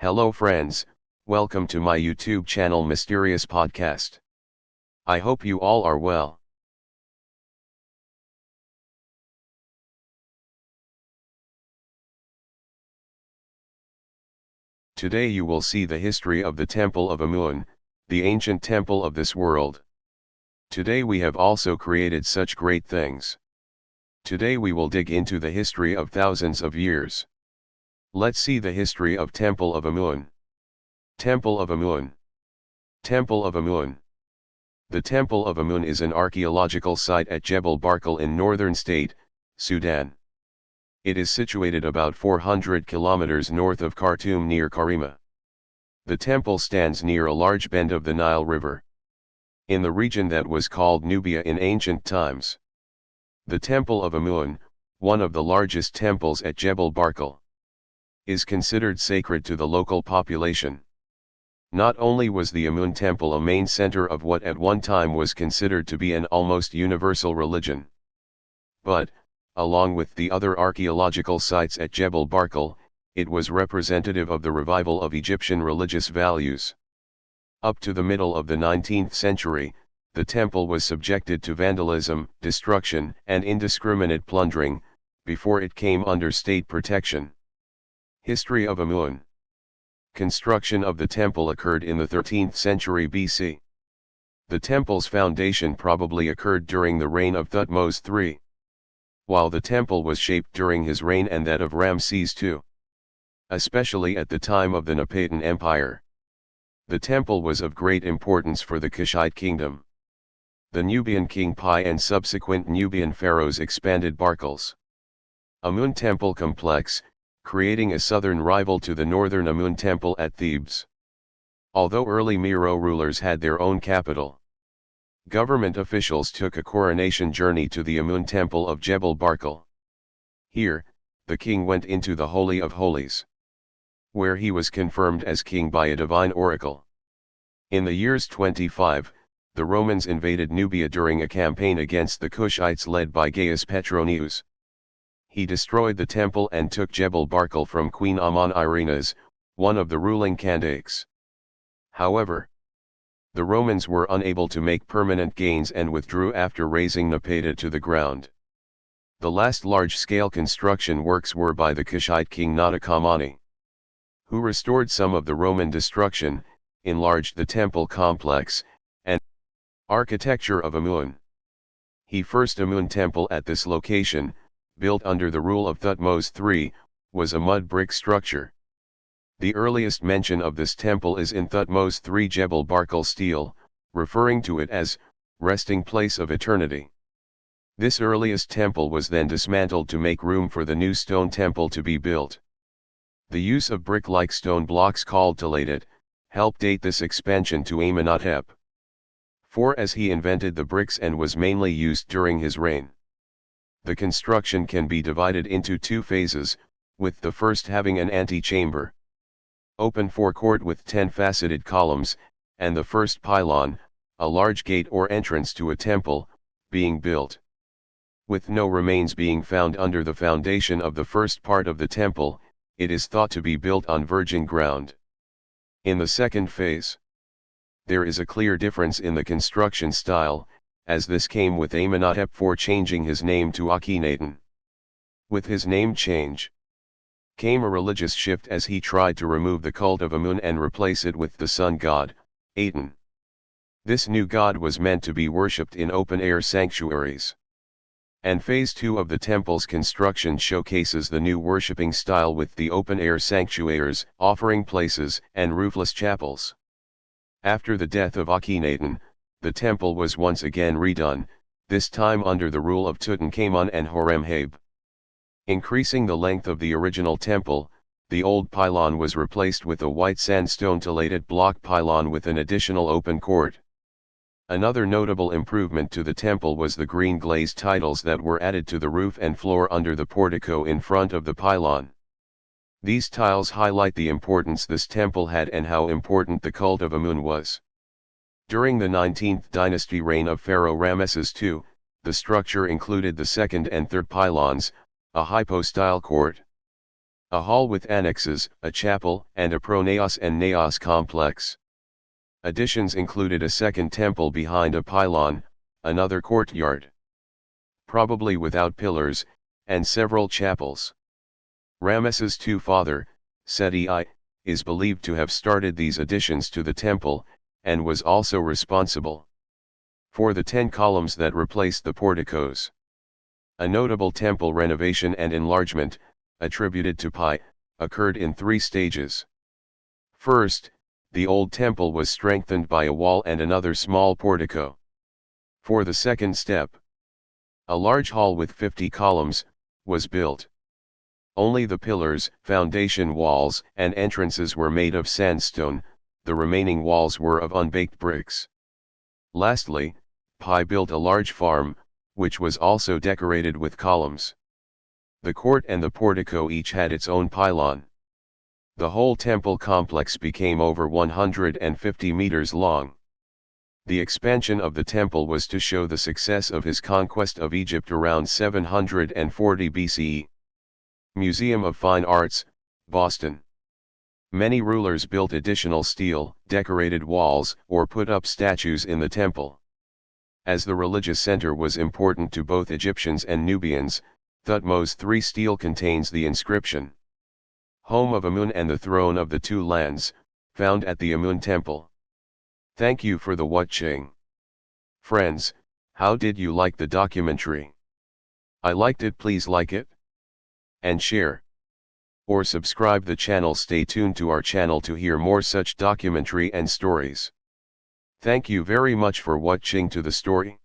Hello friends, welcome to my YouTube channel Mysterious Podcast. I hope you all are well. Today you will see the history of the Temple of Amun, the ancient temple of this world. Today we have also created such great things. Today we will dig into the history of thousands of years. Let's see the history of Temple of Amun. Temple of Amun. Temple of Amun. The Temple of Amun is an archaeological site at Jebel Barkal in northern state, Sudan. It is situated about 400 kilometers north of Khartoum near Karima. The temple stands near a large bend of the Nile River, in the region that was called Nubia in ancient times. The Temple of Amun, one of the largest temples at Jebel Barkal, is considered sacred to the local population. Not only was the Amun temple a main center of what at one time was considered to be an almost universal religion, but, along with the other archaeological sites at Jebel Barkal, it was representative of the revival of Egyptian religious values. Up to the middle of the 19th century, the temple was subjected to vandalism, destruction, and indiscriminate plundering, before it came under state protection. History of Amun. Construction of the temple occurred in the 13th century BC. The temple's foundation probably occurred during the reign of Thutmose III, while the temple was shaped during his reign and that of Ramses II, especially at the time of the Nabatean Empire. The temple was of great importance for the Kushite kingdom. The Nubian king Pi and subsequent Nubian pharaohs expanded Barkal's Amun temple complex, creating a southern rival to the northern Amun temple at Thebes. Although early Miro rulers had their own capital, government officials took a coronation journey to the Amun temple of Jebel Barkal. Here, the king went into the Holy of Holies, where he was confirmed as king by a divine oracle. In the years 25, the Romans invaded Nubia during a campaign against the Kushites led by Gaius Petronius. He destroyed the temple and took Jebel Barkal from Queen Amon Irenas, one of the ruling Kandaks. However, the Romans were unable to make permanent gains and withdrew after razing Napata to the ground. The last large-scale construction works were by the Kushite king Natakamani, who restored some of the Roman destruction, enlarged the temple complex, and architecture of Amun. The first Amun temple at this location, built under the rule of Thutmose III, was a mud brick structure. The earliest mention of this temple is in Thutmose III Jebel Barkal stele, referring to it as resting place of eternity. This earliest temple was then dismantled to make room for the new stone temple to be built. The use of brick-like stone blocks called talatat helped date this expansion to Amenhotep IV, as he invented the bricks and was mainly used during his reign. The construction can be divided into two phases, with the first having an antechamber, open forecourt with 10 faceted columns, and the first pylon, a large gate or entrance to a temple, being built. With no remains being found under the foundation of the first part of the temple, it is thought to be built on virgin ground. In the second phase, there is a clear difference in the construction style, as this came with Amenhotep IV changing his name to Akhenaten. With his name change, came a religious shift as he tried to remove the cult of Amun and replace it with the sun god, Aten. This new god was meant to be worshipped in open-air sanctuaries. And phase 2 of the temple's construction showcases the new worshipping style with the open-air sanctuaries, offering places, and roofless chapels. After the death of Akhenaten, the temple was once again redone, this time under the rule of Tutankhamun and Horemheb. Increasing the length of the original temple, the old pylon was replaced with a white sandstone talatat block pylon with an additional open court. Another notable improvement to the temple was the green glazed tiles that were added to the roof and floor under the portico in front of the pylon. These tiles highlight the importance this temple had and how important the cult of Amun was. During the 19th dynasty reign of Pharaoh Ramesses II, the structure included the second and third pylons, a hypostyle court. A hall with annexes, a chapel, and a pronaos and naos complex. Additions included a second temple behind a pylon, another courtyard, probably without pillars, and several chapels. Ramesses II father, Seti I, is believed to have started these additions to the temple, and was also responsible for the 10 columns that replaced the porticos. A notable temple renovation and enlargement, attributed to Pi, occurred in 3 stages. First, the old temple was strengthened by a wall and another small portico. For the second step, a large hall with 50 columns was built. Only the pillars, foundation walls, and entrances were made of sandstone, the remaining walls were of unbaked bricks. Lastly, Pi built a large farm, which was also decorated with columns. The court and the portico each had its own pylon. The whole temple complex became over 150 meters long. The expansion of the temple was to show the success of his conquest of Egypt around 740 BCE. Museum of Fine Arts, Boston. Many rulers built additional steel, decorated walls, or put up statues in the temple. As the religious center was important to both Egyptians and Nubians, Thutmose III stele contains the inscription, "Home of Amun and the throne of the 2 lands, found at the Amun temple." Thank you for the watching. Friends, how did you like the documentary? I liked it. Please like it and share or subscribe the channel. Stay tuned to our channel to hear more such documentary and stories. Thank you very much for watching to the story.